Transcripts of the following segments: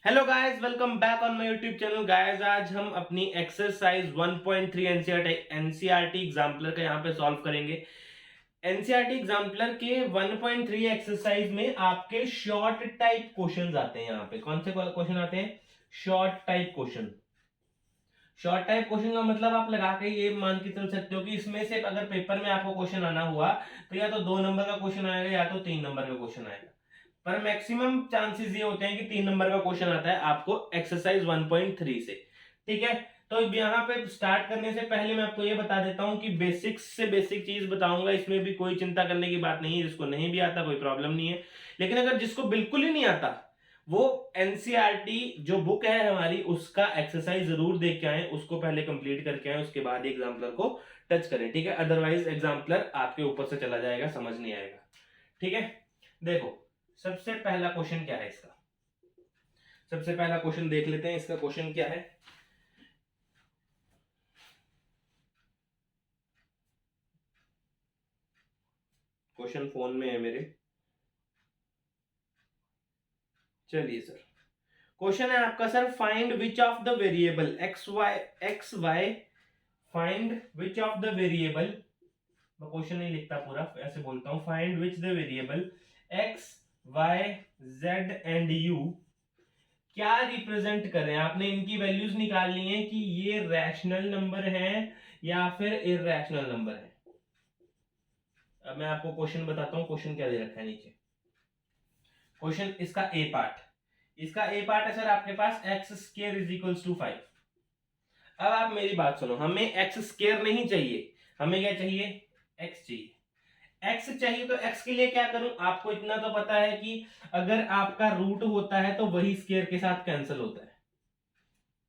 Hello guys, welcome back on my YouTube channel. Guys, आज हम अपनी एक्सरसाइज 1.3 एनसीईआरटी एग्जाम्पलर का यहाँ पे सॉल्व करेंगे। एनसीईआरटी एग्जाम्पलर के 1.3 एक्सरसाइज में आपके शॉर्ट टाइप क्वेश्चंस आते हैं। यहाँ पे कौन से क्वेश्चन आते हैं? Short type question. Short type question का मतलब आप लगा के ये मान के चल सकते हो कि इसमें से अगर पेपर में आपको क्वेश्चन आना हुआ तो या तो 2 नंबर का क्वेश्चन आएगा या तो 3 नंबर का क्वेश्चन आएगा। पर मैक्सिमम चांसेस ये होते हैं कि 3 नंबर का क्वेश्चन आता है आपको एक्सरसाइज 1.3 से। ठीक है, तो यहाँ पे स्टार्ट करने से पहले मैं आपको ये बता देता हूं कि बेसिक्स से बेसिक चीज बताऊंगा। इसमें भी कोई चिंता करने की बात नहीं है, जिसको नहीं भी आता कोई प्रॉब्लम नहीं है। लेकिन अगर जिसको बिल्कुल ही नहीं आता वो एनसीईआरटी जो बुक है हमारी उसका एक्सरसाइज जरूर देख के आए, उसको पहले कंप्लीट करके आए, उसके बाद एग्जाम्पलर को टच करें। ठीक है, अदरवाइज एग्जाम्पलर आपके ऊपर से चला जाएगा, समझ नहीं आएगा। ठीक है, देखो सबसे पहला क्वेश्चन क्या है इसका। सबसे पहला क्वेश्चन देख लेते हैं, इसका क्वेश्चन क्या है। क्वेश्चन फोन में है मेरे। चलिए सर, क्वेश्चन है आपका sir, find which of the variable x y find which of the variable. मैं क्वेश्चन नहीं लिखता पूरा, ऐसे बोलता हूं, find which the variable x y z and you क्या रिप्रेजेंट कर रहे हैं। आपने इनकी वैल्यूज निकालनी है कि ये रैशनल नंबर है या फिर इररैशनल नंबर है। अब मैं आपको क्वेश्चन बताता हूं, क्वेश्चन क्या दे रखा है नीचे। क्वेश्चन इसका ए पार्ट, इसका ए पार्ट है सर आपके पास x square is equals to 5। अब आप मेरी बात सुनो, हमें एक्स स्क्वायर नहीं चाहिए, हमें क्या चाहिए? एक्स चाहिए। एक्स चाहिए तो एक्स के लिए क्या करूं? आपको इतना तो पता है कि अगर आपका रूट होता है तो वही स्क्वायर के साथ कैंसिल होता है।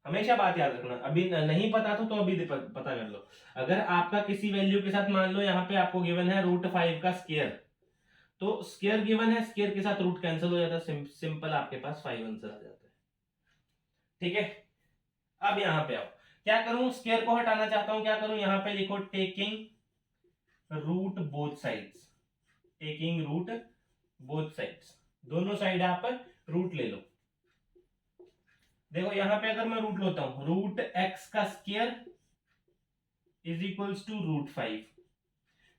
हमेशा बात याद रखना, अभी नहीं पता तो अभी पता कर लो। अगर आपका किसी वैल्यू के साथ, मान लो यहाँ पे आपको गिवन है √5 का स्क्वायर, तो स्क्वायर गिवन है, स्क्वायर के साथ रूट कैंसिल हो जाता है, सिंपल आपके पास 5 आंसर आ जाता है। ठीक है, अब यहां पे आओ, क्या करूं? स्क्वायर को हटाना चाहता हूं, क्या करूं? यहां पे लिखो taking root both sides. Taking root both sides, दोनों साइड आप रूट ले लो। देखो यहां पे अगर मैं रूट लेता हूं, रूट एक्स का स्क्वायर इज इक्वल्स टू √5।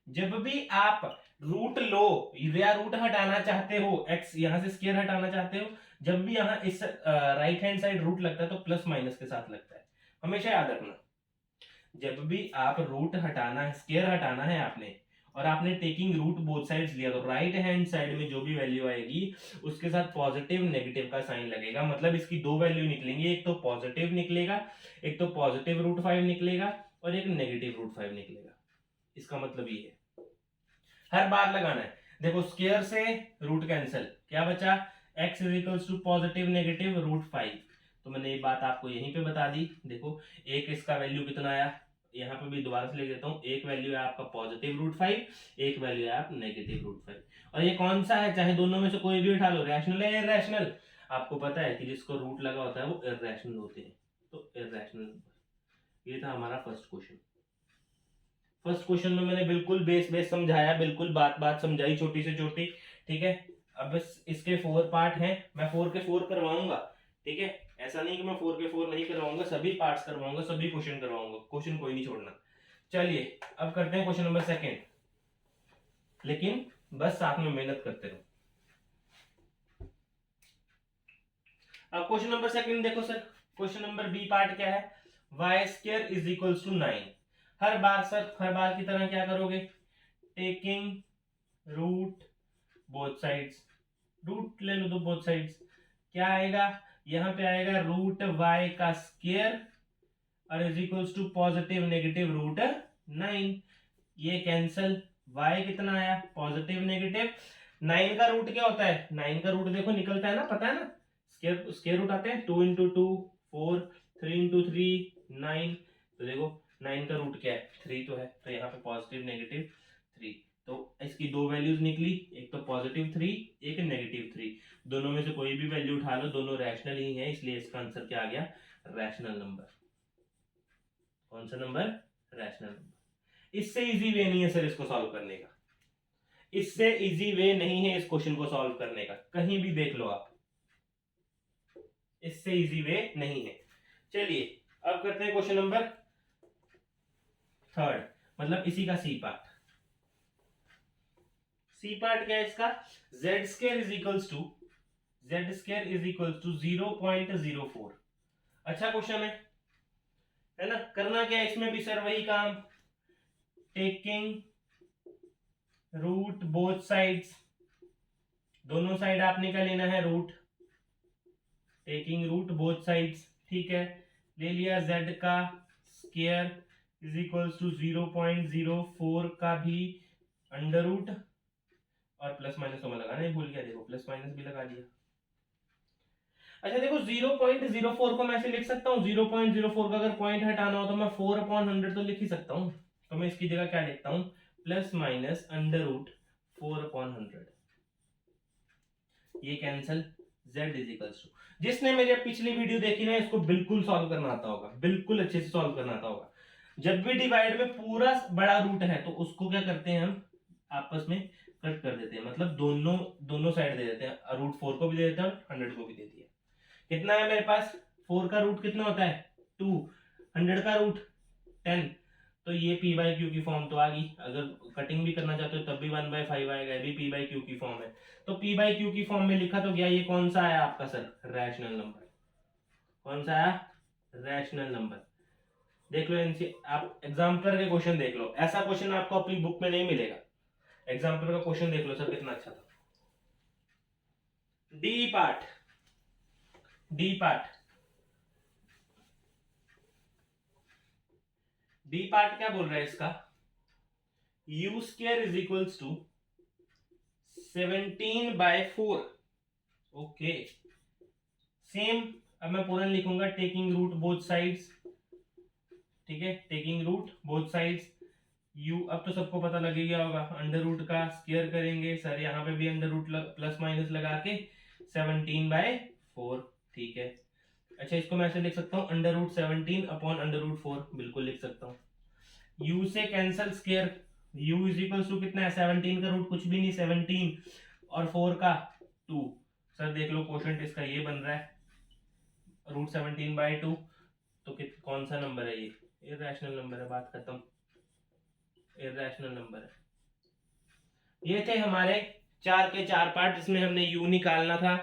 जब भी आप रूट लो या रूट हटाना चाहते हो, एक्स यहां से स्क्वायर हटाना चाहते हो, जब भी यहां इस राइट हैंड साइड रूट लगता है तो प्लस माइनस के साथ लगता है। हमेशा याद रखना, जब भी आप रूट हटाना है, स्क्वायर हटाना है आपने, और आपने टेकिंग रूट बोथ साइड्स लिया, तो राइट हैंड साइड में जो भी वैल्यू आएगी उसके साथ पॉजिटिव नेगेटिव का साइन लगेगा। मतलब इसकी दो वैल्यू निकलेंगी, एक तो पॉजिटिव निकलेगा, एक तो पॉजिटिव √5 निकलेगा और एक नेगेटिव √5 निकलेगा। इसका मतलब ये है, हर बार लगाना है। देखो स्क्वायर से रूट कैंसिल, क्या बचा? x is equals to positive negative √5। तो मैंने ये बात आपको यहीं पे बता दी। देखो एक इसका वैल्यू कितना आया, यहाँ पे भी दोबारा से लिख देता हूँ, एक वैल्यू है आपका पॉजिटिव √5, एक वैल्यू है आप नेगेटिव √5। और ये कौन सा है, चाहे दोनों में से कोई भी उठा लो, रैशनल है या इररैशनल? आपको पता है कि जिसको रूट लगा होता है वो इररैशनल होते हैं, तो इररैशनल नंबर। ये था हमारा फर्स्ट क्वेश्चन। फर्स्ट क्वेश्चन में मैंने बिल्कुल बेस समझाया, बिल्कुल बात बात समझाई, छोटी से छोटी। ठीक है, अब इसके 4 पार्ट हैं, मैं 4 के 4 करवाऊंगा। ठीक है, ऐसा नहीं कि मैं 4 के 4 नहीं करवाऊंगा, सभी पार्ट्स करवाऊंगा, सभी क्वेश्चन करवाऊंगा, क्वेश्चन कोई नहीं छोड़ना। चलिए अब करते हैं क्वेश्चन नंबर सेकेंड, लेकिन बस साथ में मेहनत करते रहो। अब क्वेश्चन नंबर सेकेंड देखो sir, question number B part क्या है? y² is equals to 9। हर बार सर, हर बार की तरह क्या करोगे? Taking root both sides, root ले लो दो बोथ साइड्स। क्या आएगा? यहां पे आएगा √y का स्क्वायर और is equals to positive negative √9। ये कैंसल, y कितना आया? Positive negative. 9 का रूट क्या होता है? 9 का रूट देखो निकलता है ना, पता है ना, स्क्वायर स्क्वायर रूट आते हैं, 2 इंटू 2 4, 3 इंटू 3 9। तो देखो 9 का रूट क्या है? 3 तो है, तो यहाँ पे पॉजिटिव नेगेटिव 3। तो इसकी दो वैल्यूज निकली, एक तो पॉजिटिव 3, एक नेगेटिव 3। दोनों में से कोई भी वैल्यू उठा लो, दोनों रैशनल ही है, इसलिए इसका आंसर क्या आ गया? Rational number. कौन सा नंबर? Rational number. इससे इजी वे नहीं है सर इसको सॉल्व करने का, इससे इजी वे नहीं है इस क्वेश्चन को सॉल्व करने का, कहीं भी देख लो आप। इससे इजी वे नहीं है। चलिए अब करते हैं क्वेश्चन नंबर 3, मतलब इसी का सी पार्ट। सी पार्ट क्या है इसका? z square is equals to 0.04। अच्छा क्वेश्चन है ना। करना क्या है इसमें भी सर? वही काम, टेकिंग रूट बोथ साइड्स, दोनों साइड आपने क्या लेना है? Root. Taking root both sides, ठीक है, ले लिया। z का स्क्वायर इज इक्वल्स टू 0.04 का भी अंडर रूट, और प्लस माइनस तो मैं लगाना ही भूल गया, देखो प्लस माइनस भी लगा दिया। अच्छा देखो 0.04 को मैं ऐसे लिख सकता हूँ, 0.04 का अगर पॉइंट हटाना हो तो मैं 4/100 तो लिख ही सकता हूँ। तो मैं इसकी जगह क्या लिखता हूँ? Plus minus under root 4/100। ये cancel, z is equals to, जिसने मेरी पिछली वीडियो देखी ना इसको बिल्कुल सॉल्व करना आता होगा, बिल्कुल अच्छे से सॉल्व करना आता होगा। जब भी डिवाइड में पूरा बड़ा रूट है तो उसको क्या करते हैं हम? आपस में कट कर देते हैं, मतलब दोनों साइड दे देते हैं। रूट 4 को भी दे देते हैं और 100 को भी दे दिया। कितना है मेरे पास? 4 का रूट कितना होता है? 2। 100 का रूट 10। तो ये p बाई क्यू की फॉर्म तो आ गई। अगर कटिंग भी करना चाहते हो तब भी 1/5 आएगा, ये भी p बाई क्यू की फॉर्म है। तो p बाई क्यू की फॉर्म में लिखा तो गया। ये कौन सा आया आपका सर? Rational number. कौन सा आया? Rational number. देख लो इनसे आप एग्जाम्पलर के क्वेश्चन देख लो, ऐसा क्वेश्चन आपको अपनी बुक में नहीं मिलेगा। एग्जाम्पलर का क्वेश्चन देख लो सर कितना अच्छा था। D part, D part, D part क्या बोल रहा है इसका? u square is equals to 17/4। Okay same, अब मैं पूर्ण लिखूंगा, टेकिंग रूट बोथ साइड्स, ठीक है, taking root both sides. u अब तो सबको पता लग गया होगा, अंडर रूट का स्क्वायर करेंगे सर, यहाँ पे भी अंडर रूट प्लस माइनस लगा के 17/4, ठीक है। अच्छा इसको मैं ऐसे लिख सकता हूँ, under root 17 upon under root 4, बिल्कुल लिख सकता हूँ। u से cancel square, u is equal to कितना है? 17 का रूट कुछ भी नहीं, 17 और 4 का 2। सर देख लो क्वोशंट इसका ये बन रहा है रूट 17/2। तो कौन सा नंबर है ये? इरैशनल नंबर है, बात खत्म, इरैशनल नंबर है। ये थे हमारे 4 के 4 पार्ट जिसमें हमने u निकालना था,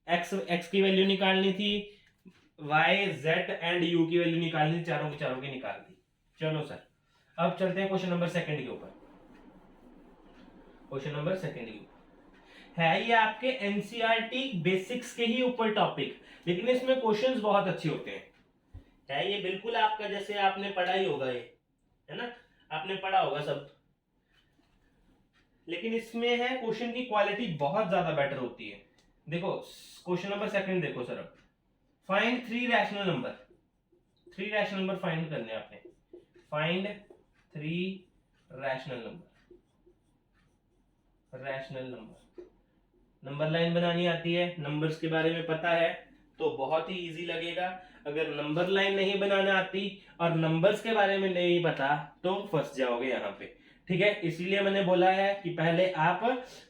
x की वैल्यू निकालनी थी, y z एंड u की वैल्यू निकालनी थी, चारों की निकाल दी। चलो सर अब चलते हैं क्वेश्चन नंबर 2 के ऊपर। क्वेश्चन नंबर 2 के ऊपर है ये आपके एनसीईआरटी बेसिक्स के ही ऊपर टॉपिक, लेकिन इसमें क्वेश्चंस बहुत अच्छे होते हैं। है ये बिल्कुल आपका जैसे आपने पढ़ा ही होगा, ये है ना, आपने पढ़ा होगा सब, लेकिन इसमें है क्वेश्चन की क्वालिटी बहुत ज्यादा बेटर होती है। देखो क्वेश्चन नंबर 2 देखो सर, अब find 3 rational number, 3 rational number find करने हैं आपने। Find 3 rational number, rational number. Number line बनानी आती है, नंबर्स के बारे में पता है तो बहुत ही इजी लगेगा। अगर नंबर लाइन नहीं बनाना आती और नंबर्स के बारे में नहीं पता तो फंस जाओगे यहाँ पे, ठीक है। इसीलिए मैंने बोला है कि पहले आप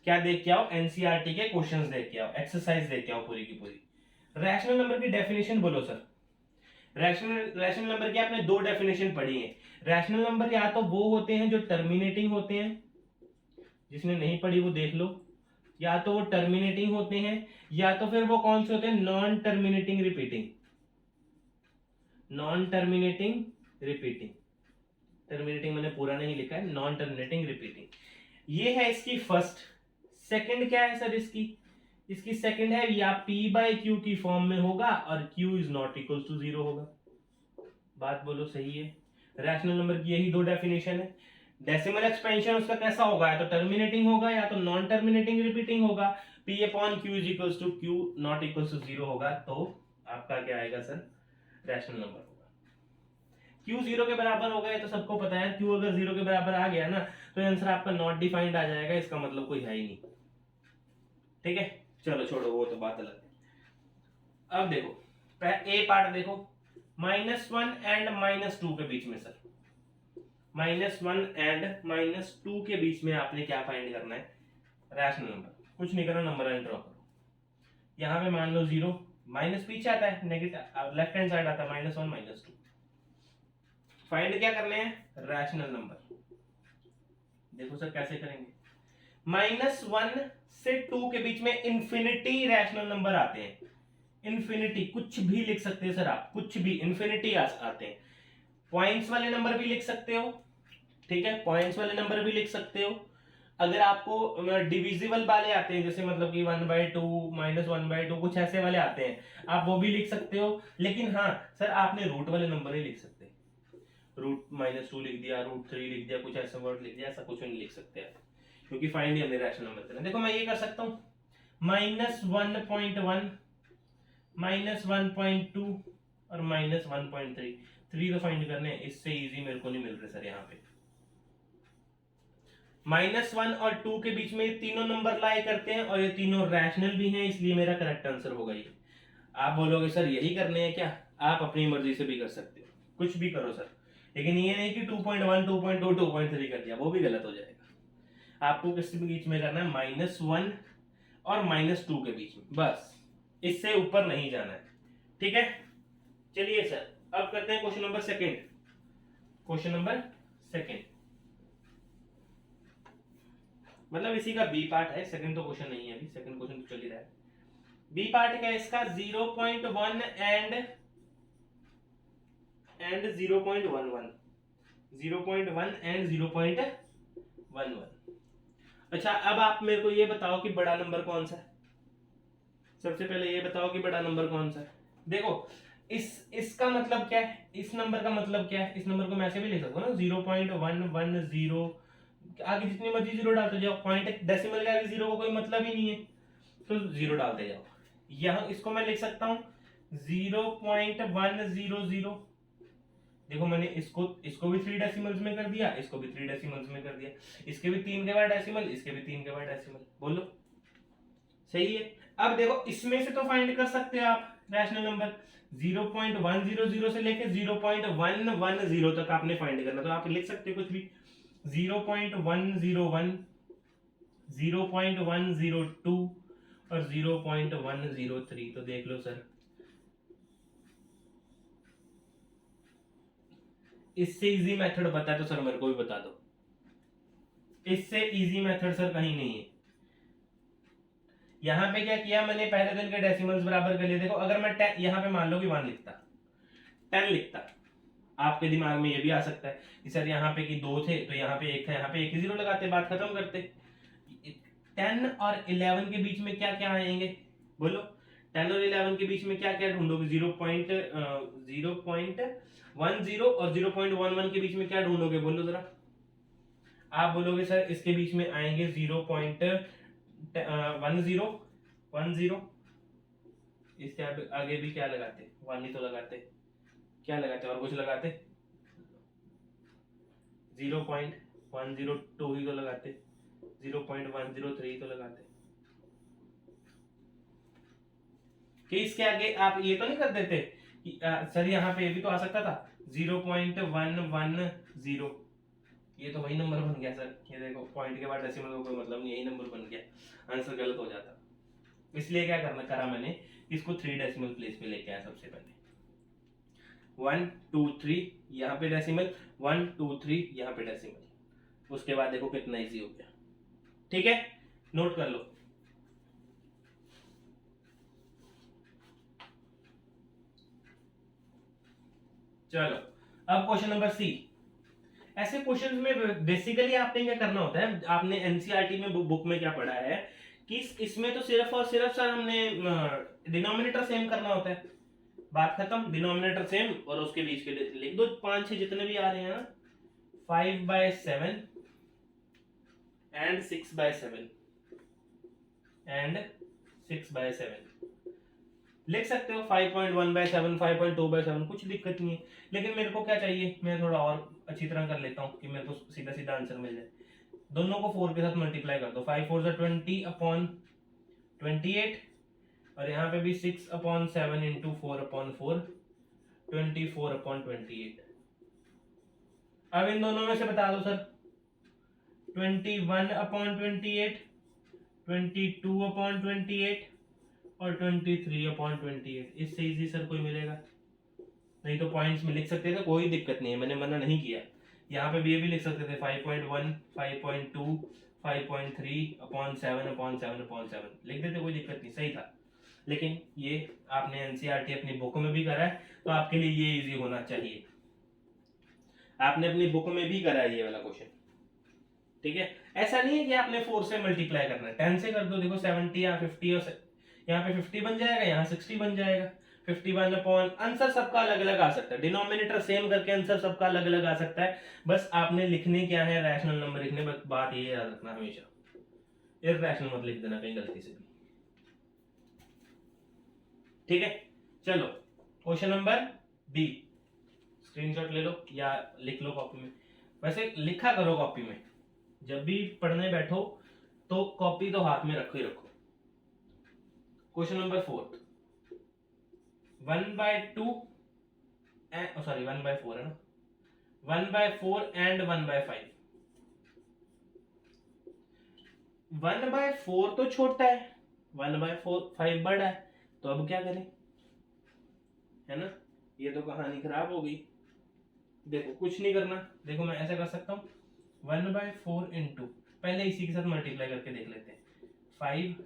क्या देख के आओ? एनसीईआरटी के क्वेश्चंस देख के आओ, एक्सरसाइज देख के आओ पूरी की पूरी। रैशनल नंबर की डेफिनेशन बोलो सर। रैशनल नंबर की आपने 2 डेफिनेशन पढ़ी है। रैशनल नंबर या तो वो होते हैं जो टर्मिनेटिंग होते हैं, जिसने नहीं पढ़ी वो देख लो, या तो वो टर्मिनेटिंग होते हैं, या तो फिर वो कौन से होते हैं? Non terminating repeating, non terminating repeating. Terminating मैंने पूरा नहीं लिखा है, नॉन टर्मिनेटिंग रिपीटिंग। ये है इसकी फर्स्ट। सेकंड क्या है सर इसकी? इसकी सेकंड है या p बाई क्यू की फॉर्म में होगा और q is not equal to 0 होगा। बात बोलो सही है? रैशनल नंबर की यही 2 डेफिनेशन है। डेसिमल एक्सपेंशन उसका कैसा होगा? या तो टर्मिनेटिंग होगा या तो नॉन टर्मिनेटिंग रिपीटिंग होगा। p upon q is equal to q not equal to 0 होगा, तो आपका क्या आएगा सर? रैशनल नंबर होगा। q 0 के बराबर होगा, ये तो सबको पता है। q अगर 0 के बराबर आ गया ना तो आंसर आपका नॉट डिफाइंड आ जाएगा, इसका मतलब कोई है ही नहीं, ठीक है। चलो छोड़ो वो तो बात अलग है। अब देखो ए पार्ट देखो, -1 एंड -2 के बीच में सर, -1 एंड -2 के बीच में आपने क्या फाइंड करना है? Rational number. कुछ नहीं करना, नंबर लाइन ड्रॉ करो। यहाँ पे मान लो 0, माइनस पीछे आता है, नेगेटिव लेफ्ट हैंड साइड आता है, -1 -2। फाइंड क्या करने हैं, रैशनल नंबर। देखो सर कैसे करेंगे, -1 से 2 के बीच में इन्फिनिटी रैशनल नंबर आते हैं। इन्फिनिटी कुछ भी लिख सकते हैं सर आप, कुछ भी इन्फिनिटी आते हैं। पॉइंट्स वाले नंबर भी लिख सकते हो, ठीक है, पॉइंट्स वाले नंबर भी लिख सकते हो। अगर आपको डिविजिबल वाले आते हैं, जैसे मतलब कि 1/2 -1/2 कुछ ऐसे वाले आते हैं, आप वो भी लिख सकते हो। लेकिन हाँ सर आपने रूट वाले नंबर ही लिख सकते, रूट -2 लिख दिया, √3 लिख दिया, कुछ ऐसा वर्ड लिख दिया, ऐसा कुछ नहीं लिख सकते आप, क्योंकि फाइंड ही हमने रैशनल नंबर करना है। देखो मैं ये कर सकता हूँ -1.1 -1.2 और -1.3, 3 तो फाइंड करने हैं, इससे इजी मेरे को नहीं मिल रहे सर। यहाँ पे -1 और 2 के बीच में ये तीनों नंबर लाई करते हैं और ये तीनों रैशनल भी हैं, इसलिए मेरा करेक्ट आंसर होगा ये। आप बोलोगे सर यही करने हैं क्या, आप अपनी मर्जी से भी कर सकते हो, कुछ भी करो सर, लेकिन ये नहीं कि 2.1 2.2 2.3 कर दिया, वो भी गलत हो जाएगा। आपको किसी भी बीच में करना है -1 और -2 के बीच में, बस इससे ऊपर नहीं जाना है, ठीक है। चलिए सर अब करते हैं question number second. Question number second मतलब इसी का बी पार्ट है, सेकंड तो क्वेश्चन नहीं है, अभी सेकंड क्वेश्चन तो चल ही रहा है। बी पार्ट क्या है इसका, 0.1 एंड 0.11, 0.1 एंड 0.11। अच्छा अब आप मेरे को ये बताओ कि बड़ा नंबर कौन सा है, सबसे पहले ये बताओ कि बड़ा नंबर कौन सा है। देखो इसका मतलब क्या है, इस नंबर का मतलब क्या है, इस नंबर को मैं ऐसे भी लिख सकता हूँ ना, 0.110, आगे जितनी मर्जी जीरो डालते जाओ, पॉइंट डेसिमल के आगे जीरो का कोई मतलब ही नहीं है, तो जीरो डालते जाओ। यहाँ इसको मैं लिख सकता हूँ 0.100। देखो मैंने इसको भी 3 डेसिमल्स में कर दिया, इसको भी 3 डेसिमल्स में कर दिया, इसके भी 3 के बाद डेसिमल, इसके भी 3 के बाद डेसिमल, बोलो सही है। अब देखो इसमें से तो फाइंड कर सकते हो आप रैशनल नंबर, 0.100 से लेके 0.110 तक आपने फाइंड करना, तो आप लिख सकते हो कुछ भी, 0.101, 0.102 और 0.103। तो देख लो सर, इससे इजी मेथड पता है तो सर मेरे को भी बता दो, इससे इजी मेथड सर कहीं नहीं है। यहां पे क्या किया मैंने, पहले दिन के डेसिमल्स बराबर कर लिए। देखो अगर मैं यहां पे मान लो कि 1 लिखता, 10 लिखता, आपके दिमाग में ये भी आ सकता है कि सर यहाँ पे कि 2 थे तो यहाँ पे 1 था, यहाँ पे 1 ही 0 लगाते, बात खत्म करते। 10 और 11 के बीच में क्या क्या आएंगे, बोलो 10 और 11 के बीच में क्या क्या ढूंढोगे, 0.10 और 0.11 के बीच में क्या ढूंढोगे, बोलो जरा। आप बोलोगे सर इसके बीच में आएंगे 0.10, इसके आगे भी क्या लगाते, 1 ही तो लगाते, क्या लगाते और कुछ लगाते, 0.102 ही तो लगाते, 0.103 तो लगाते, कि इसके आगे आप ये तो नहीं कर देते कि सर यहाँ पे ये भी तो आ सकता था 0.110, ये तो वही नंबर बन गया सर, ये देखो पॉइंट के बाद डेसिमल का कोई मतलब नहीं, यही नंबर बन गया, आंसर गलत हो जाता। इसलिए क्या करा मैंने, इसको 3 डेसिमल प्लेस पे लेके आया सबसे पहले, 1 2 3 यहाँ पे डेसिमल, 1 2 3 यहाँ पे डेसिमल, उसके बाद देखो कितना इजी हो गया, ठीक है, नोट कर लो। चलो अब क्वेश्चन नंबर सी। ऐसे क्वेश्चन में बेसिकली आपने क्या करना होता है, आपने एनसीईआरटी में बुक में क्या पढ़ा है कि इसमें तो सिर्फ और सिर्फ सर हमने डिनोमिनेटर सेम करना होता है, बात खत्म, डिनोमिनेटर सेम और उसके बीच के लिख दो 5 6 जितने भी आ रहे हैं, 5/7 एंड 6/7 एंड 6/7 लिख सकते हो, 5.1/7 5.2/7, कुछ दिक्कत नहीं है। लेकिन मेरे को क्या चाहिए, मैं थोड़ा और अच्छी तरह कर लेता हूँ कि मेरे को सीधा सीधा आंसर मिल जाए। दोनों को 4 के साथ मल्टीप्लाई कर दो, 5 4 20/28 और यहाँ पे भी 6/7 इंटू 4/4 24/28। अब इन दोनों में से बता दो सर, 21/28 22/28 और 23/28, इससे इजी सर कोई मिलेगा? नहीं तो पॉइंट्स में लिख सकते थे, कोई दिक्कत नहीं है, मैंने मना नहीं किया। यहाँ पे भी ये भी लिख सकते थे 5.1, 5.2, 5.3/7/7/7 लिख देते, कोई दिक्कत नहीं, सही था। लेकिन ये आपने एनसीईआरटी अपनी बुक में भी करा है, तो आपके लिए ये इजी होना चाहिए। आपने अपनी बुक में भी करा है ये वाला क्वेश्चन, ठीक है। ऐसा नहीं है कि आपने 4 से मल्टीप्लाई करना है, 10 से कर दो, देखो 70 या 50, और यहाँ पे 50 बन जाएगा, यहाँ 60 बन जाएगा। 51 अपॉन, आंसर सबका अलग अलग आ सकता है, डिनोमिनेटर सेम करके आंसर सबका अलग अलग आ सकता है। बस आपने लिखने क्या है, रैशनल नंबर लिखने, बस बात ये याद रखना हमेशा, इररैशनल मत लिख देना कहीं गलती से भी, ठीक है। चलो क्वेश्चन नंबर बी, स्क्रीनशॉट ले लो या लिख लो कॉपी में, वैसे लिखा करो कॉपी में, जब भी पढ़ने बैठो तो कॉपी तो हाथ में रखो ही रखो। क्वेश्चन नंबर 4, 1/2 सॉरी 1/4 है ना, 1/4 एंड 1/5। 1/4 तो छोटा है, 1/4 5 बड़ा है, तो अब क्या करें, है ना, ये तो कहानी खराब हो गई। देखो कुछ नहीं करना, देखो मैं ऐसा कर सकता हूँ, 1/4 इंटू, पहले इसी के साथ मल्टीप्लाई करके देख लेते हैं, 5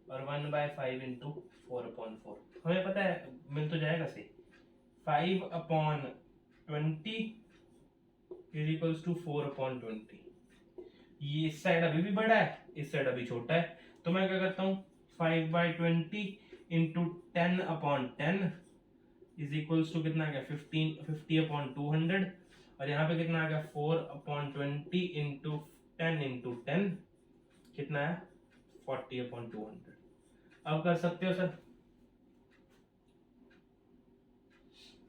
और 1/5 इंटू 4/4, हमें पता है मिल तो जाएगा सही। 5/20 इज इक्वल्स टू 4/20। ये इस साइड अभी भी बड़ा है, इस साइड अभी छोटा है, तो मैं क्या करता हूँ, 5/20 इंटू 10/10 इज इक्वल्स टू कितना आ गया, 50/200, और यहाँ पे कितना आ गया, 4/20 इंटू 10 कितना है, 40/200। अब कर सकते हो सर,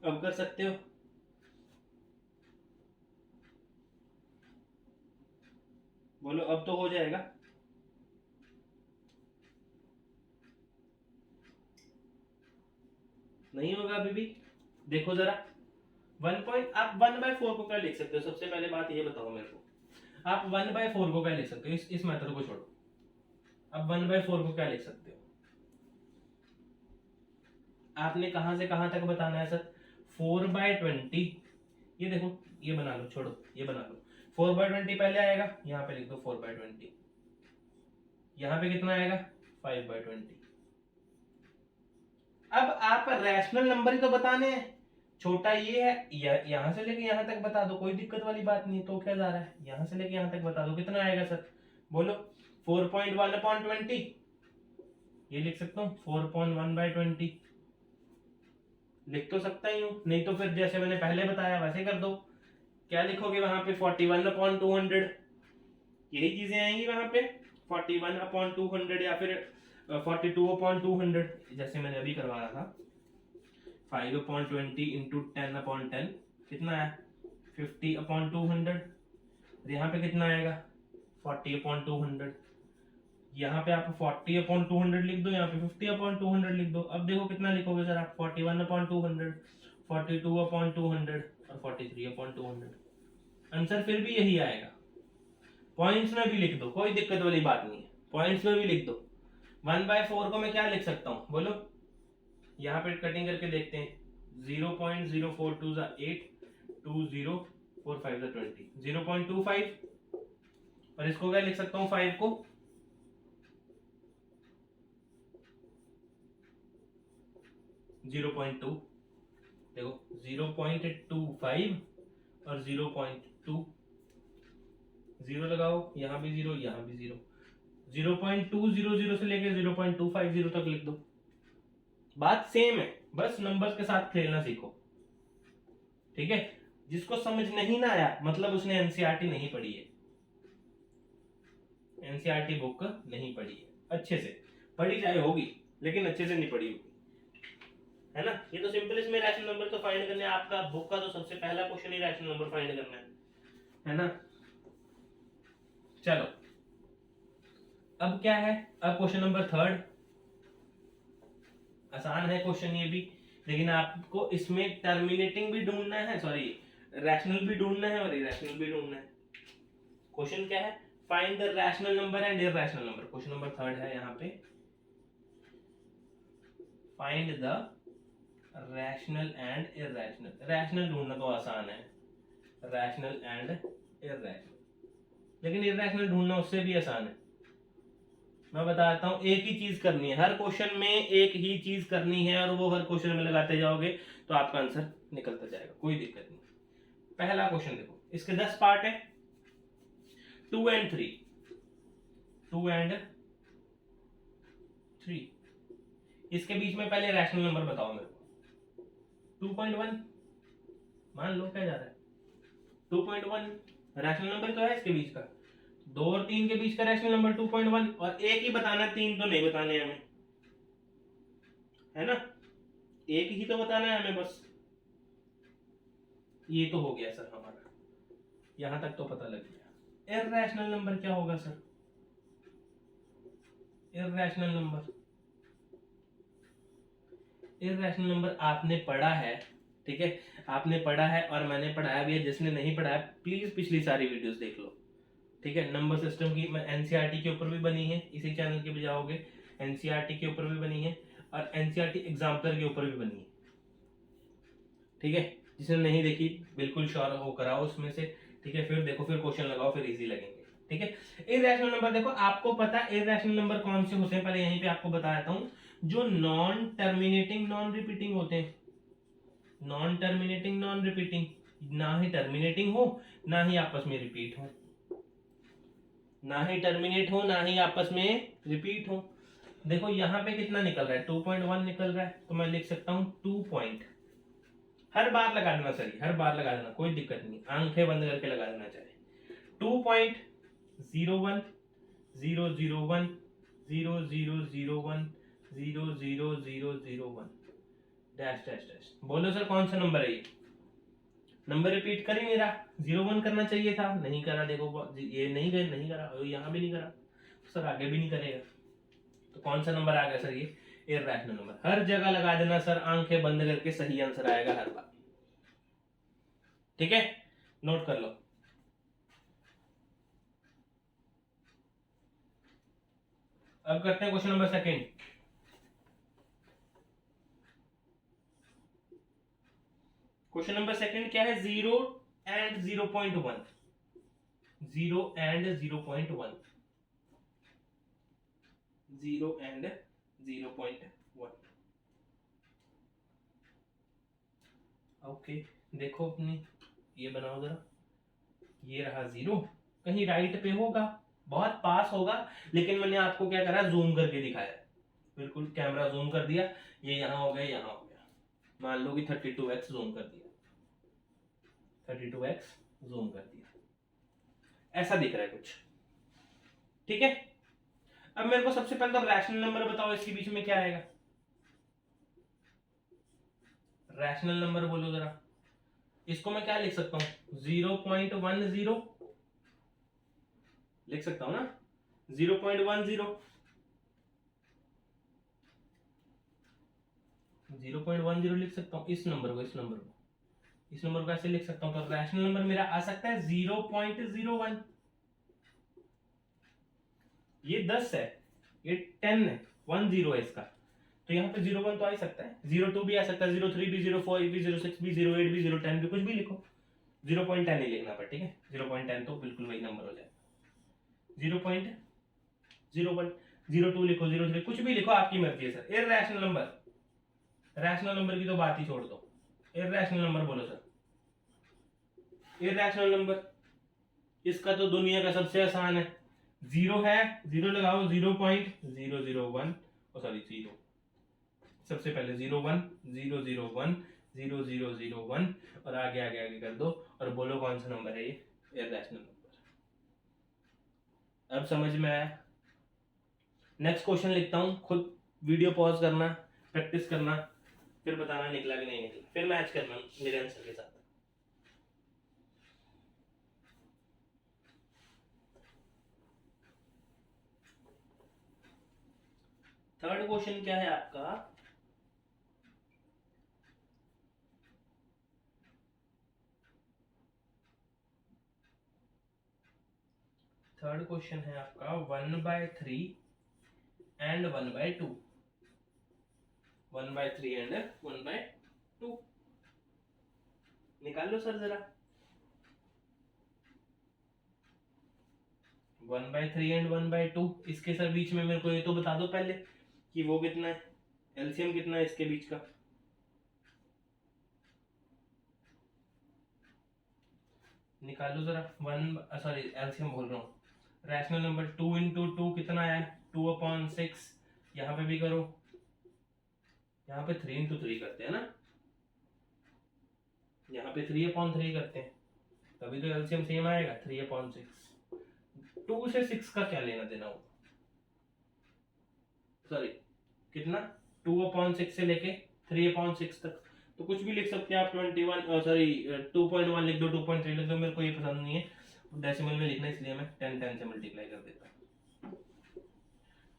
अब कर सकते हो, बोलो अब तो हो जाएगा। नहीं होगा अभी भी, देखो जरा, आप 1/4 को क्या लिख सकते हो, सबसे पहले बात ये बताओ मेरे को, आप 1/4 को क्या लिख सकते हो, इस मेथड को छोड़ो, अब 1/4 को क्या लिख सकते हो, आपने कहां से कहां तक बताना है सर, 4/20, ये देखो, ये बना लो, छोड़ो ये बना लो, 4/20 पहले आएगा, यहाँ पे लिख दो 4/20, यहाँ पे कितना आएगा, 5/20। अब आप रैशनल नंबर ही तो बताने हैं, छोटा ये है, यहाँ से लेके यहाँ तक बता दो, कोई दिक्कत वाली बात नहीं है, तो क्या जा रहा है, यहाँ से लेके यहाँ तक बता दो, कितना आएगा सर, बोलो, 4.1/20, ये लिख सकता हूँ, 4.1/20 लिख तो सकता ही हूँ, नहीं तो फिर जैसे मैंने पहले बताया वैसे कर दो, क्या लिखोगे वहां पे, 41/200, यही चीजें आएंगी वहां पे, 41/200 या फिर 42/200, जैसे मैंने अभी करवाया था, 5/20 इंटू 10/10 कितना है, 50/200, यहाँ पे कितना आएगा, 40/200, यहाँ पे आप 40/200 लिख दो, यहाँ पे 50/200 लिख दो। अब देखो कितना लिखोगे सर आप, 41/200, 42/200 और 43/200, आंसर फिर भी यही आएगा। पॉइंट्स में भी लिख दो, कोई दिक्कत वाली बात नहीं है, पॉइंट्स में भी लिख दो। 1/4 को मैं क्या लिख सकता हूँ, बोलो, यहाँ पे कटिंग करके देखते हैं, 0.042 8, 2045 20, 0.25, और इसको क्या लिख सकता हूँ, 5 को 0.2, देखो 0.25 और 0.2, 0 लगाओ, यहाँ भी 0, यहाँ भी 0, 0.200 से लेकर 0.250 तक लिख दो, बात सेम है, बस नंबर्स के साथ खेलना सीखो, ठीक है। जिसको समझ नहीं ना आया मतलब उसने एनसीईआरटी नहीं पढ़ी है, एनसीईआरटी बुक नहीं पढ़ी है, अच्छे से पढ़ी जाए होगी लेकिन अच्छे से नहीं पढ़ी होगी, है ना। ये तो सिंपलेस्ट में रैशनल नंबर तो फाइंड करने, आपका बुक का तो सबसे पहला क्वेश्चन ही रैशनल नंबर फाइंड करना है ना। चलो अब क्या है, अब क्वेश्चन नंबर 3, आसान है क्वेश्चन ये भी, लेकिन आपको इसमें टर्मिनेटिंग भी ढूंढना है, सॉरी रैशनल भी ढूंढना है और इरेशनल भी ढूंढना है। क्वेश्चन क्या है, find the rational number and irrational number, question number 3 है यहाँ पे। Find the rational and irrational. Rational ढूंढना तो आसान है, रैशनल एंड इरैशनल, लेकिन इरैशनल ढूंढना उससे भी आसान है। मैं बताता हूँ, एक ही चीज करनी है हर क्वेश्चन में, एक ही चीज करनी है और वो हर क्वेश्चन में लगाते जाओगे तो आपका आंसर निकलता जाएगा, कोई दिक्कत नहीं। पहला क्वेश्चन देखो, इसके 10 पार्ट है, 2 एंड 3, 2 एंड 3। इसके बीच में पहले रैशनल नंबर बताओ मेरे को। 2.1 मान लो, क्या जा रहा है, 2.1 रैशनल नंबर तो है इसके बीच का। 2 और 3 के बीच का रैशनल नंबर 2.1, और एक ही बताना, 3 तो नहीं बताने हमें, है ना, एक ही तो बताना है हमें बस। ये तो हो गया सर हमारा, यहां तक तो पता लग गया। इरैशनल नंबर क्या होगा sir? Irrational number, irrational number आपने पढ़ा है, ठीक है, आपने पढ़ा है और मैंने पढ़ाया भी है। जिसने नहीं पढ़ा है प्लीज पिछली सारी वीडियोस देख लो, ठीक है। नंबर सिस्टम की एनसीईआरटी के ऊपर भी बनी है, इसी चैनल के भी जाओगे, एनसीईआरटी के ऊपर भी बनी है और एनसीईआरटी एग्जाम्पलर के ऊपर भी बनी है, ठीक है। जिसने नहीं देखी बिल्कुल श्योर हो कराओ उसमें से, ठीक है, फिर देखो, फिर क्वेश्चन लगाओ, फिर इजी लगेंगे, ठीक है। इरैशनल नंबर देखो, आपको पता है इरैशनल नंबर कौन से होते हैं, पहले यहीं पे आपको बता देता हूं, जो नॉन टर्मिनेटिंग नॉन रिपीटिंग होते हैं। नॉन टर्मिनेटिंग नॉन रिपीटिंग, ना ही टर्मिनेटिंग हो ना ही आपस में रिपीट हो, ना ही टर्मिनेट हो ना ही आपस में रिपीट हो। देखो यहाँ पे कितना निकल रहा है, 2.1 निकल रहा है, तो मैं लिख सकता हूँ 2 पॉइंट, हर बार लगा देना सर, हर बार लगा देना, कोई दिक्कत नहीं, आंखें बंद करके लगा देना चाहे। 2.01 001 0001 00001 डैश डैश डैश। बोलो सर कौन सा नंबर है ये? नंबर रिपीट कर ही नहीं रहा, 01 करना चाहिए था, नहीं करा, देखो ये नहीं गए, नहीं करा, यहाँ भी नहीं करा, सर आगे भी नहीं करेगा, तो कौन सा नंबर आ गया सर? ये इरैशनल नंबर। हर जगह लगा देना सर, आंखें बंद करके, सही आंसर आएगा हर बार, ठीक है, नोट कर लो। अब करते हैं question number second. Question number second क्या है? 0 एंड 0.1, 0 एंड 0.1, 0 एंड 0.1। ओके, देखो अपनी ये बनाओ जरा, ये रहा 0, कहीं राइट पे होगा, बहुत पास होगा, लेकिन मैंने आपको क्या करा, जूम करके दिखाया, बिल्कुल कैमरा जूम कर दिया, ये यहाँ हो गया, यहाँ हो गया, मान लो कि 32x जूम कर दिया, 32x जूम कर दिया, ऐसा दिख रहा है कुछ, ठीक है। अब मेरे को सबसे पहले तो रैशनल नंबर बताओ, इसके बीच में क्या आएगा? रैशनल नंबर बोलो जरा, इसको मैं क्या लिख सकता हूं? 0.10 लिख सकता हूं ना, 0.10, 0.10 लिख सकता हूं, इस नंबर को, इस नंबर को, इस नंबर को ऐसे लिख सकता हूं, तो रैशनल नंबर मेरा आ सकता है 0.01। ये 10 है, ये 10 है, 10 है इसका, तो यहाँ पे 01 तो आ ही सकता है, 02 भी आ सकता है, 03 भी, 04 भी, 06 भी, 08 भी, 010 भी, कुछ भी लिखो, 0.10 ही लिखना पर, ठीक है, 0.10 तो बिल्कुल वही नंबर हो जाएगा। 0.01, 02 लिखो, 03 कुछ भी लिखो, आपकी मर्जी है sir. Irrational number, rational number की तो बात ही छोड़ दो, इरैशनल नंबर बोलो सर। इरैशनल नंबर, इसका तो दुनिया का सबसे आसान है, 0 है, 0 लगाओ, 0.001, सॉरी 0, सबसे पहले 01 001 0001 और आगे आगे आगे कर दो और बोलो कौन सा नंबर है ये? Irrational number. अब समझ में आया? नेक्स्ट क्वेश्चन लिखता हूं, खुद वीडियो पॉज करना, प्रैक्टिस करना, फिर बताना निकला कि नहीं निकला, फिर मैच करना मेरे आंसर के साथ। थर्ड क्वेश्चन क्या है आपका? थर्ड क्वेश्चन है आपका 1/3 एंड 1/2, 1/3 1/3 एंड 1/2 निकाल लो सर जरा। 1/3 एंड 1/2 इसके सर बीच में मेरे को ये तो बता दो पहले कि वो कितना है, एलसीएम कितना है इसके बीच का। निकालो जरा। एलसीएम बोल रहा हूँ, रैशनल नंबर 2 × 2 कितना है 2/6। यहाँ पे भी करो, यहाँ पे 3 × 3 करते हैं ना, यहाँ पे 3/3 करते हैं, तभी तो एलसीएम सेम आएगा 3/6। 2 से 6 का क्या लेना देना होगा, सॉरी कितना 2/6 से लेके 3/6 तक, तो कुछ भी लिख सकते हैं आप। 2.1 लिख दो, 2.3 लिख दो, मेरे को ये पसंद नहीं है डेसिमल में लिखना, इसलिए मैं 10 से मल्टीप्लाई कर देता हूँ।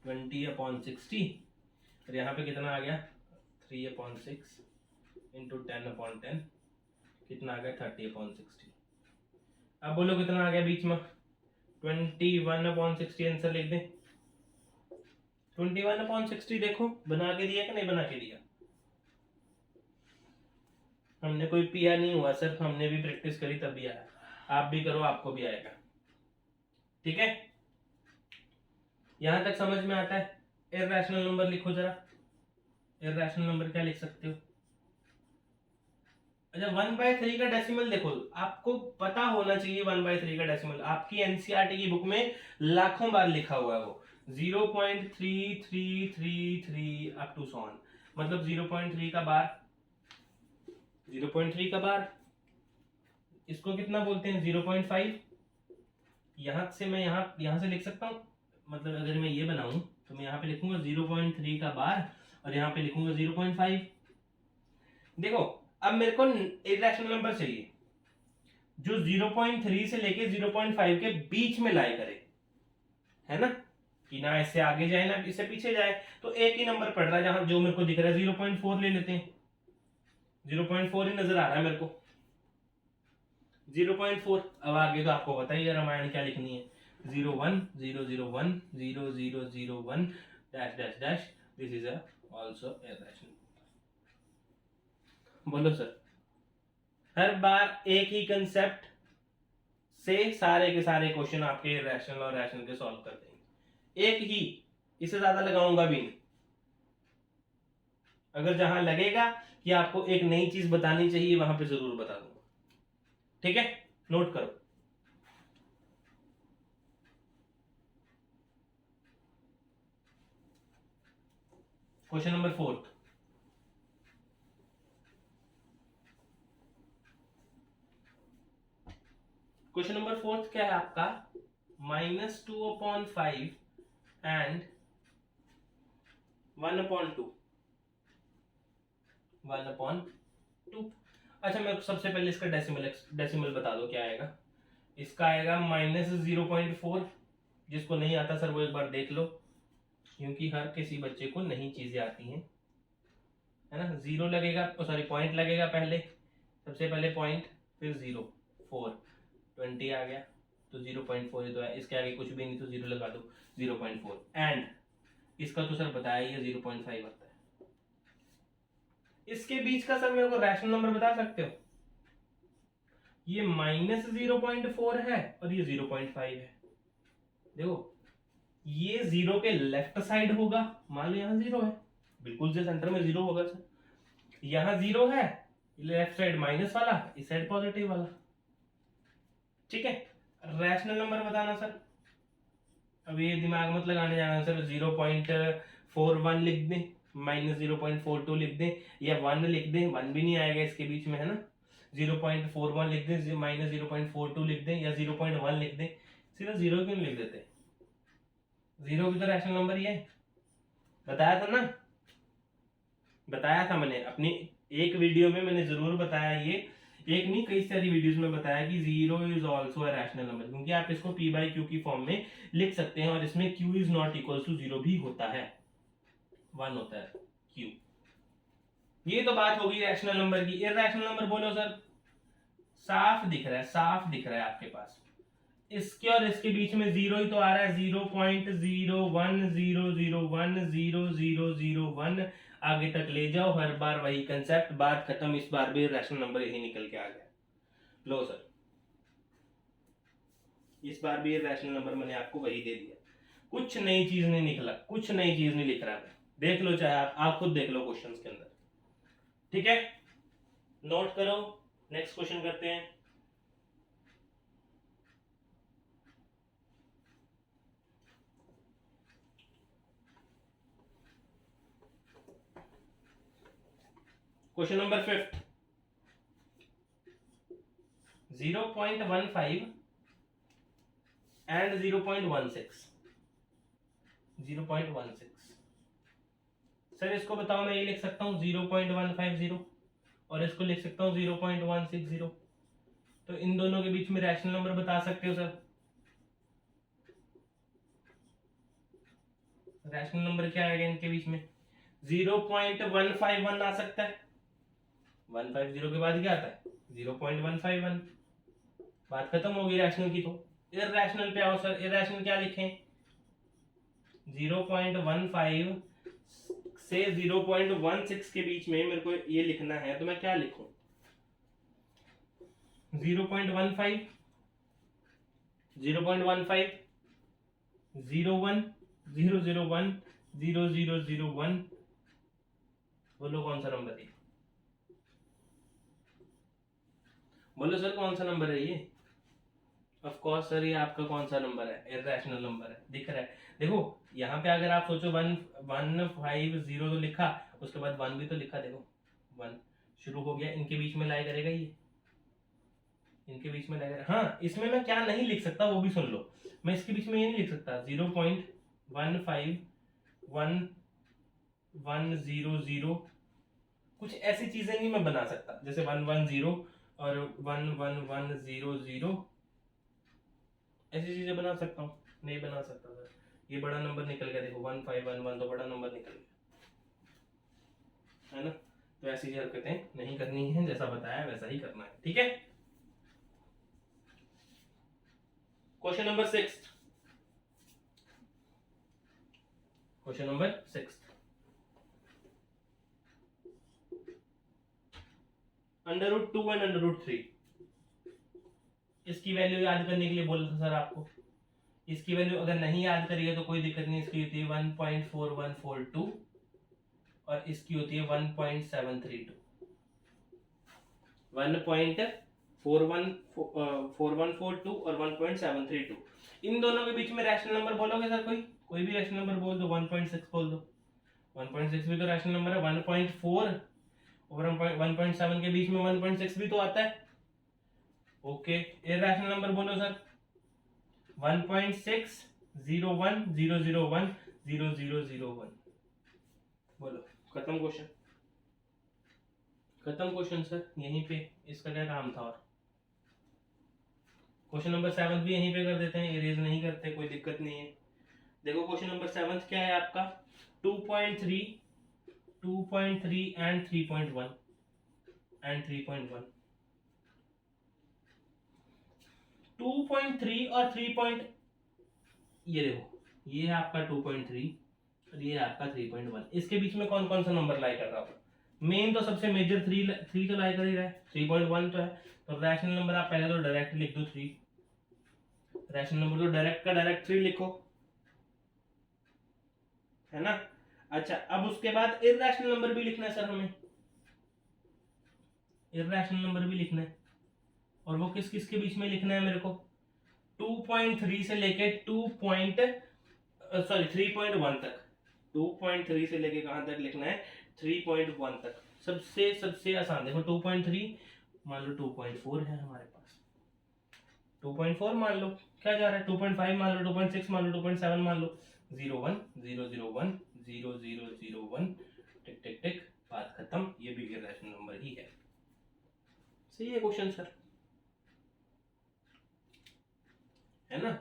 20/60 और यहाँ पे कितना आ गया 3/6 इंटू 10/10 कितना आ गया 30/60। अब बोलो कितना आ गया बीच में, 21/60 आंसर लिख दें। 21/60 देखो बना के दिया कि नहीं बना के दिया, हमने कोई पिया नहीं हुआ सर, हमने भी प्रैक्टिस करी तभी आया, आप भी करो आपको भी आएगा। ठीक है, यहां तक समझ में आता है। इररेशनल नंबर लिखो जरा, इररेशनल नंबर क्या लिख सकते हो। अच्छा 1/3 का डेसिमल देखो, आपको पता होना चाहिए 1/3 का डेसिमल, आपकी एनसीईआरटी की बुक में लाखों बार लिखा हुआ है वो 0.3333 अप टू सो ऑन, मतलब 0.3 का बार, 0.3 का बार, इसको कितना बोलते हैं 0.5। यहां से मैं यहां से लिख सकता हूं, मतलब अगर मैं ये बनाऊं तो मैं यहाँ पे लिखूंगा 0.3 का बार और यहाँ पे लिखूंगा 0.5। देखो अब मेरे को इरेशनल नंबर चाहिए जो 0.3 से लेके 0.5 के बीच में लाई करे, है ना, कि ना इससे आगे जाए ना इससे पीछे जाए, तो एक ही नंबर पड़ रहा है जहां जो मेरे को दिख रहा है 0.4 ले लेते हैं, 0.4 ही नजर आ रहा है मेरे को 0.4। अब आगे तो आपको पता ही है रामायण क्या लिखनी है, 0 1 0 0 1 0 0 0 1 dash dash dash, this is also irrational. बोलो सर, हर बार एक ही कंसेप्ट से सारे के सारे क्वेश्चन आपके रैशनल और रैशनल के सॉल्व कर देंगे, एक ही, इससे ज्यादा लगाऊंगा भी नहीं। अगर जहां लगेगा कि आपको एक नई चीज बतानी चाहिए वहां पे जरूर बता दूंगा। ठीक है, नोट करो। क्वेश्चन नंबर 4, क्वेश्चन नंबर 4 क्या है आपका, -2/5 एंड 1/2। अच्छा मैं सबसे पहले इसका डेसिमल बता दो क्या आएगा। इसका आएगा -0.4, जिसको नहीं आता सर वो एक बार देख लो, क्योंकि हर किसी बच्चे को नई चीजें आती हैं, है ना। जीरो लगेगा, पॉइंट लगेगा पहले, सबसे पहले पॉइंट, फिर 0 4 20 आ गया तो 0.4 तो है, इसके आगे कुछ भी नहीं तो 0 लगा दो 0.4 एंड इसका तो सर बताया ही है 0.5 आता है। इसके बीच का सर मेरे को रैशनल नंबर बता सकते हो, ये -0.4 है और ये 0.5 है। देखो ये 0 के लेफ्ट साइड होगा, मान लो यहाँ 0 है, बिल्कुल से सेंटर में 0 होगा सर, यहाँ 0 है, लेफ्ट साइड माइनस वाला, इस साइड पॉजिटिव वाला। ठीक है, रैशनल नंबर बताना सर, अब ये दिमाग मत लगाने जाना सर, 0.41 लिख दें, -0.42 लिख दें, या 1 लिख दें, 1 भी नहीं आएगा इसके बीच में, है ना। 0.41 लिख दें, -0.42 लिख दें, या 0.1 लिख दें, सीधा 0 क्यों लिख देते, 0 भी तो रैशनल नंबर ही है। बताया था ना, बताया था मैंने अपनी एक वीडियो में, मैंने जरूर बताया, ये एक नहीं कई सारी वीडियोस में बताया कि 0 is also a rational number, क्योंकि आप इसको p/q की फॉर्म में लिख सकते हैं और इसमें q is not equal to 0 भी होता है, 1 होता है q। ये तो बात होगी रैशनल नंबर की। इररैशनल नंबर बोलो सर, साफ दिख रहा है, साफ दिख रहा है आपके पास, इसके और इसके बीच में जीरो ही तो आ रहा है, 0.0100100001 आगे तक ले जाओ, हर बार वही कंसेप्ट, बात खत्म। इस बार भी रैशनल नंबर यही निकल के आ गया। लो सर, इस बार भी रैशनल नंबर मैंने आपको वही दे दिया, कुछ नई चीज नहीं निकला, कुछ नई चीज नहीं लिख रहा मैं। देख लो, चाहे आप खुद देख लो क्वेश्चंस के अंदर, ठीक है। नोट करो, नेक्स्ट क्वेश्चन करते हैं। Question number 5, 0.15 and 0.16। 0.16 सर, इसको बताओ, मैं ये लिख सकता हूँ 0.150 और इसको लिख सकता हूँ 0.160, तो इन दोनों के बीच में रैशनल नंबर बता सकते हो सर? रैशनल नंबर क्या आएगा इनके बीच में? 0.151 आ सकता है, 150 के बाद क्या आता है? 0.151। बात खत्म होगी रैशनल की। तो इरैशनल पे आओ सर, इरैशनल क्या लिखें? 0.15 से 0.16 के बीच में मेरे को ये लिखना है, तो मैं क्या लिखूं? 0.15, 0.15, 01, 001, 0001। बोलो कौन सा नंबर है? बोलो सर, कौन सा नंबर है ये? ऑफ कोर्स सर, ये आपका कौन सा नंबर है? इरैशनल नंबर है, दिख रहा है। देखो यहाँ पे अगर आप सोचो 150 तो लिखा, उसके बाद 1 भी तो लिखा, देखो 1 शुरू हो गया, इनके बीच में लाई करेगा ये, इनके बीच में लगेगा। हाँ, इसमें मैं क्या नहीं लिख सकता वो भी सुन लो, मैं इसके बीच में ये नहीं लिख सकता 0.151100, कुछ ऐसी चीजें नहीं मैं बना सकता, जैसे 110 और 11100, ऐसी चीजें बना सकता हूँ? नहीं बना सकता सर। ये बड़ा नंबर निकल गया, देखो 1511 तो बड़ा नंबर निकल गया, है ना। तो ऐसी हरकतें नहीं करनी है, जैसा बताया वैसा ही करना है, ठीक है। Question number 6, question number 6, √2 and √3। इसकी वैल्यू याद करने के लिए बोला था सर आपको। इसकी वैल्यू अगर नहीं याद करिए तो कोई दिक्कत नहीं, इसकी होती है 1.4142 और इसकी होती है 1.732। 1.4142 और 1.732, इन दोनों के बीच में रैशनल नंबर बोलोगे सर? कोई भी रैशनल नंबर बोल दो, 1.6 बोल दो, 1.6 भी तो रैशनल नंबर है। 1.4 और 1.7 के बीच में 1.6 भी तो आता है। ओके, इरैशनल नंबर बोलो सर। 1.6, 01, 001, 0001। बोलो, खत्म क्वेश्चन, खत्म क्वेश्चन सर, यहीं पे इसका क्या काम था? और क्वेश्चन नंबर 7 भी यहीं पे कर देते हैं, इरेज नहीं करते, कोई दिक्कत नहीं है। देखो क्वेश्चन नंबर 7 क्या है आपका? 2.3, 2.3 एंड 3.1 एंड 3.1। 2.3 और 3. ये देखो, ये है आपका 2.3 और ये है आपका 3.1। इसके बीच में कौन कौन सा नंबर लाई कर रहा होगा? मेन तो सबसे मेजर 3 तो लाई कर ही रहा है, 3.1 तो है। तो रैशनल नंबर आप पहले तो डायरेक्ट लिख दो 3, रैशनल नंबर तो डायरेक्ट का डायरेक्ट 3 लिखो, है ना। अच्छा, अब उसके बाद इरैशनल नंबर भी लिखना है सर हमें, इरैशनल नंबर भी लिखना है। और वो किस किस के बीच में लिखना है मेरे को? 2.3 से लेके 3.1 तक। 2.3 से लेके कहां तक लिखना है? 3.1 तक। सबसे सबसे आसान, देखो 2.3 मान लो, 2.4 है हमारे पास, 2.4 मान लो, क्या जा रहा है? 2.5 मान लो, 2.6 मान लो, 2.7 मान लो, 01, 001, 0001, टिक टिक टिक, बात खत्म। ये भी इरैशनल नंबर ही है। सही है क्वेश्चन सर, है ना?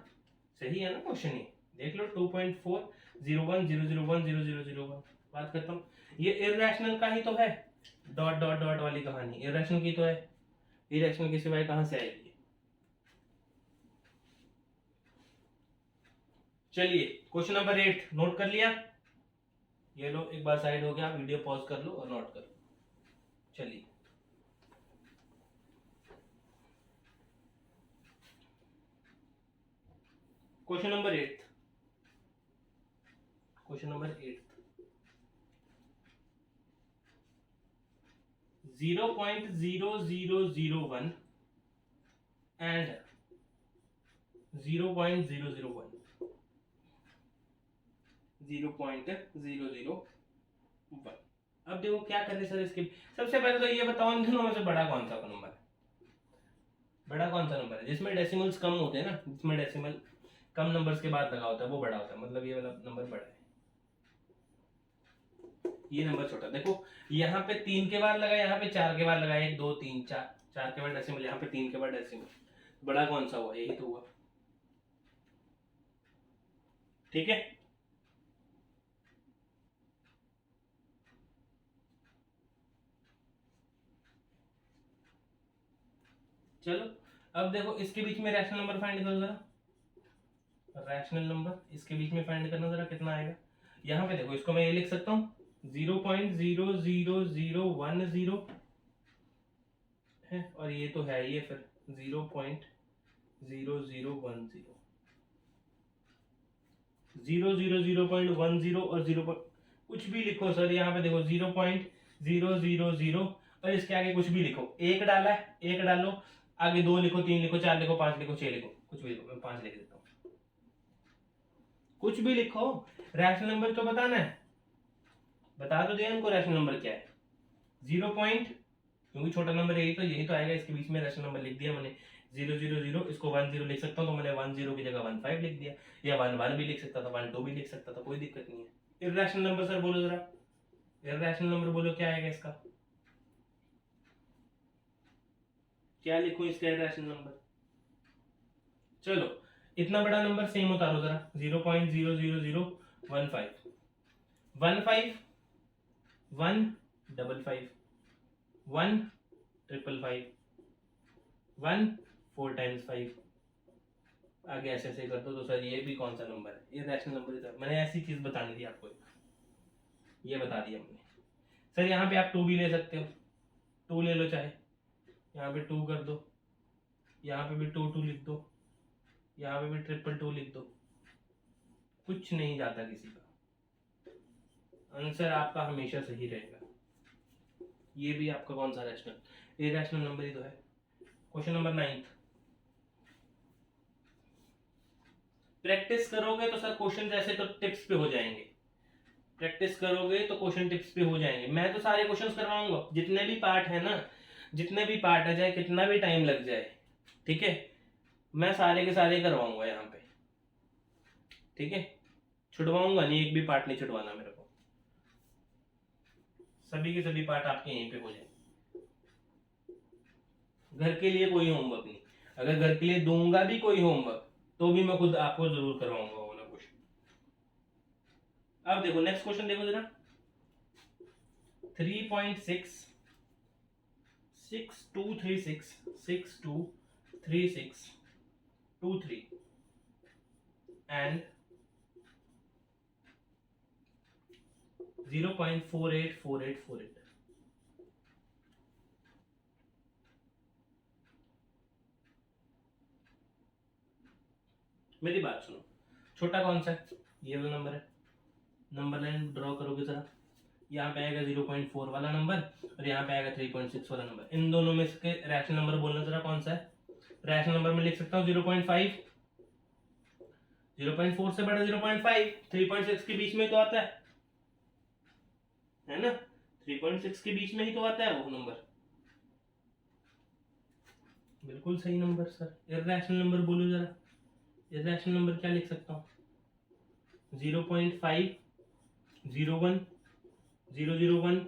सही है ना क्वेश्चन? ये देख लो, 2.4, 01, 001, 0001, बात खत्म। ये इरैशनल का ही तो है, डॉट डॉट डॉट वाली कहानी इरैशनल की तो है, इरैशनल के सिवाय कहां से आएगी? चलिए क्वेश्चन नंबर 8 नोट कर लिया, ये लो एक बार साइड हो गया, वीडियो पॉज कर लो और नोट कर लो। चलिए question number 8, question number 8 0.0001 and 0.001, 0.001। अब देखो क्या करें सर इसके, सबसे पहले तो ये बताओ इन दोनों में से बड़ा कौन सा नंबर है, बड़ा कौन सा नंबर है जिसमें डेसिमल्स कम होते हैं ना, जिसमें डेसिमल कम नंबर्स के बाद लगा होता है वो बड़ा होता है, मतलब ये वाला नंबर बड़ा है, ये नंबर छोटा। देखो यहाँ पे 3 के बाद लगा, यहाँ पे 4 के बाद लगा, 1 2 3 4, 4 के बाद डेसिमल, यहाँ पे 3 के बाद डेसिमल, बड़ा कौन सा हुआ, यही तो हुआ। ठीक है, चलो अब देखो इसके बीच में रैशनल नंबर फाइंड करो जरा, रैशनल नंबर इसके बीच में फाइंड करना जरा कितना आएगा। यहाँ पे देखो इसको मैं ये लिख सकता हूँ 0.00010 है, और ये तो है ये फिर 0.0010, 0.10 और 0 कुछ भी लिखो सर, यहाँ पे देखो 0.000 और इसके आगे कुछ भी लिखो, एक डाला है एक डालो, आगे 2 लिखो 3 लिखो 4 लिखो 5 लिखो 6 लिखो, कुछ भी लिखो, मैं 5 लिख देता हूँ, कुछ भी लिखो, रैशनल नंबर तो बताना है, बता तो दिया इनको रैशनल नंबर क्या है, 0 पॉइंट, क्योंकि छोटा नंबर यही तो आएगा, इसके बीच में रैशनल नंबर लिख दिया मैंने 000, इसको 10 लिख सकता हूँ तो मैंने 10 की जगह 15 लिख दिया, या 11 भी लिख सकता था, 12 भी लिख सकता था, कोई दिक्कत नहीं है। इर्रेशनल नंबर सर बोलो जरा, इर्रेशनल नंबर बोलो क्या आएगा इसका, क्या लिखूं इसका इर्रेशनल नंबर। चलो इतना बड़ा नंबर सेम उतारो जरा, 0.00015, 15 155 155 1 4 टाइम्स 5, आगे ऐसे ऐसे कर दो तो सर ये भी कौन सा नंबर है, ये रैशनल नंबर है। मैंने ऐसी चीज बतानी थी आपको, ये बता दिया हमने। सर यहाँ पे आप 2 भी ले सकते हो, 2 ले लो चाहे, यहाँ पे 2 कर दो, यहाँ पे भी 2 2 लिख दो, यहाँ पे भी 2 लिख दो, कुछ नहीं जाता किसी का, आंसर आपका हमेशा सही रहेगा। ये भी आपका कौन सा रैशनल, ये रैशनल नंबर ही तो है। क्वेश्चन नंबर 9, प्रैक्टिस करोगे तो सर क्वेश्चन ऐसे तो टिप्स पे हो जाएंगे, प्रैक्टिस करोगे तो क्वेश्चन टिप्स पे हो जाएंगे। मैं तो सारे क्वेश्चंस करवाऊंगा, जितने भी पार्ट है ना, जितने भी पार्ट है, चाहे कितना भी टाइम लग जाए, ठीक है, मैं सारे के सारे करवाऊंगा यहाँ पे, ठीक है, छुड़वाऊंगा नहीं, एक भी पार्ट नहीं छुड़वाना मेरे को, सभी के सभी पार्ट आपके यहीं पे हो जाए। घर के लिए कोई होमवर्क नहीं, अगर घर के लिए दूंगा भी कोई होमवर्क तो भी मैं खुद आपको जरूर करवाऊंगा वो वाला क्वेश्चन। अब देखो नेक्स्ट क्वेश्चन देखो जरा, 3.6 6236 6236 23 and 0.484848। मेरी बात सुनो, छोटा कौन सा है, ये वाला नंबर है, नंबर लाइन ड्रॉ करोगे जरा, यहाँ पे आएगा 0.4 वाला नंबर और यहाँ पे आएगा 3.6 वाला नंबर, इन दोनों में से रैशनल नंबर बोलना जरा कौन सा है। रैशनल नंबर में लिख सकता हूँ 0.5, 0.4 से बड़ा 0.5, 3.6 के बीच में तो आता है ना, 3.6 के बीच में ही तो आता है वो नंबर, बिल्कुल सही नंबर सर। इर्रेशनल नंबर बोलो जरा, इर्रेशनल नंबर क्या लिख सकता हूँ, 0.5 01 001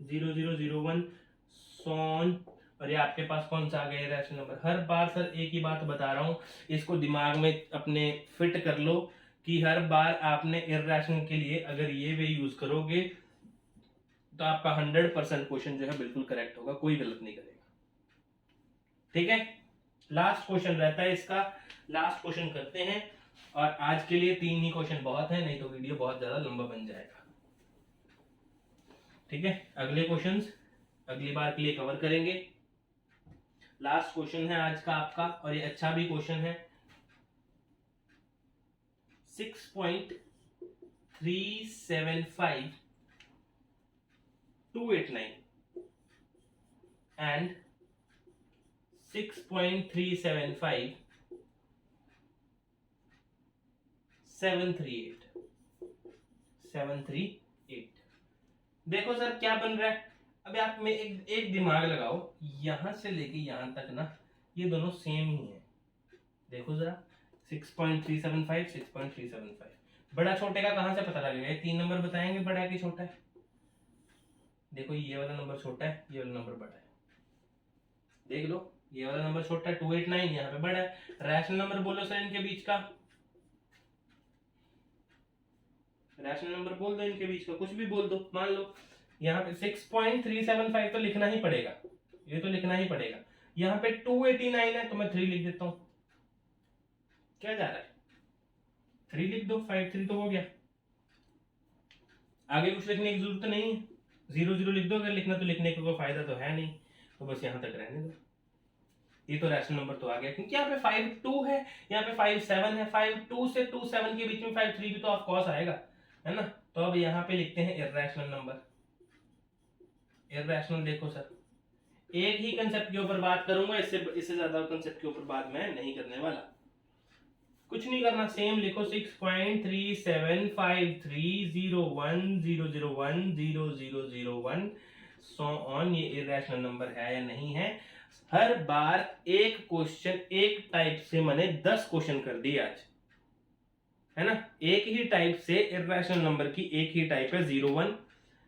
0001 सोन, और ये आपके पास कौन सा आ गया रैशनल नंबर। हर बार सर एक ही बात बता रहा हूँ, इसको दिमाग में अपने फिट कर लो कि हर बार आपने इर्रेशनल के लिए अगर ये वे यूज करोगे तो आपका 100% क्वेश्चन जो है बिल्कुल करेक्ट होगा, कोई गलत नहीं करेगा, ठीक है। लास्ट क्वेश्चन रहता है इसका, लास्ट क्वेश्चन करते हैं और आज के लिए 3 ही क्वेश्चन बहुत है, नहीं तो वीडियो बहुत ज्यादा लंबा बन जाएगा। ठीक है, अगले क्वेश्चंस अगली बार के लिए कवर करेंगे। लास्ट क्वेश्चन है आज का आपका, और ये अच्छा भी क्वेश्चन है। 6.375 289 and 6.375 738। देखो सर क्या बन रहा है। अभी आप में एक दिमाग लगाओ, यहां से लेके यहां तक ना ये दोनों सेम ही है। देखो जरा 6.375 6.375, बड़ा छोटे का कहां से पता लगेगा? ये 3 नंबर बताएंगे बड़ा है कि छोटा है। देखो ये वाला नंबर छोटा है, ये वाला नंबर बड़ा है। देख लो ये वाला नंबर छोटा है 289, यहाँ पे बड़ा है। रैशनल नंबर बोलो सर इनके बीच का, रैशनल नंबर बोल दो इनके बीच का, कुछ भी बोल दो। मान लो यहाँ पे 6.375 तो लिखना ही पड़ेगा, ये तो लिखना ही पड़ेगा। यहाँ पे 289 है तो मैं 3 लिख देता हूँ। क्या जा रहा है? 3 लिख दो, 5 3 तो हो गया। आगे कुछ लिखने की जरूरत नहीं है, 0 0 लिख दो। अगर लिखना तो लिखने का कोई फायदा तो है नहीं, तो बस यहाँ तक रहने दो। ये तो रैशनल नंबर तो आ गया, क्योंकि यहाँ पे 5 2 है, यहाँ पे 5 7 है। 5 2 से 2 7 के बीच में 5 3 भी तो ऑफ कोर्स आएगा, है ना। तो अब यहाँ पे लिखते हैं इर्रेशनल नंबर। इर्रेशनल देखो सर, एक ही कंसेप्ट के ऊपर बात करूंगा, इससे ज्यादा कंसेप्ट के ऊपर बात मैं नहीं करने वाला। कुछ नहीं करना, सेम लिखो 6.375301000100001 सो ऑन। ये इरेशनल नंबर है या नहीं है? हर बार एक क्वेश्चन एक टाइप से मैंने 10 क्वेश्चन कर दिए आज, है ना। एक ही टाइप से इरेशनल नंबर की एक ही टाइप है, 01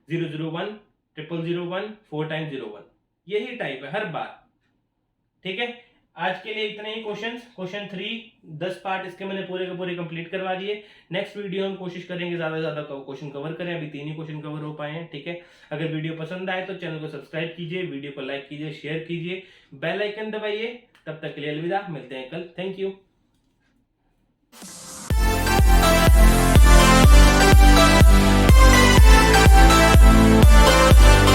001 0001 4 टाइम्स 01, यही टाइप है हर बार। ठीक है, आज के लिए इतने ही क्वेश्चंस। क्वेश्चन 3 10 पार्ट इसके मैंने पूरे के पूरे कंप्लीट करवा दिए। नेक्स्ट वीडियो हम कोशिश करेंगे ज्यादा से ज्यादा क्वेश्चन कवर करें, अभी 3 ही क्वेश्चन कवर हो पाए हैं। ठीक है, अगर वीडियो पसंद आए तो चैनल को सब्सक्राइब कीजिए, वीडियो को लाइक कीजिए, शेयर कीजिए, बेल आइकन दबाइए। तब तक के लिए अलविदा, मिलते हैं कल। Thank you.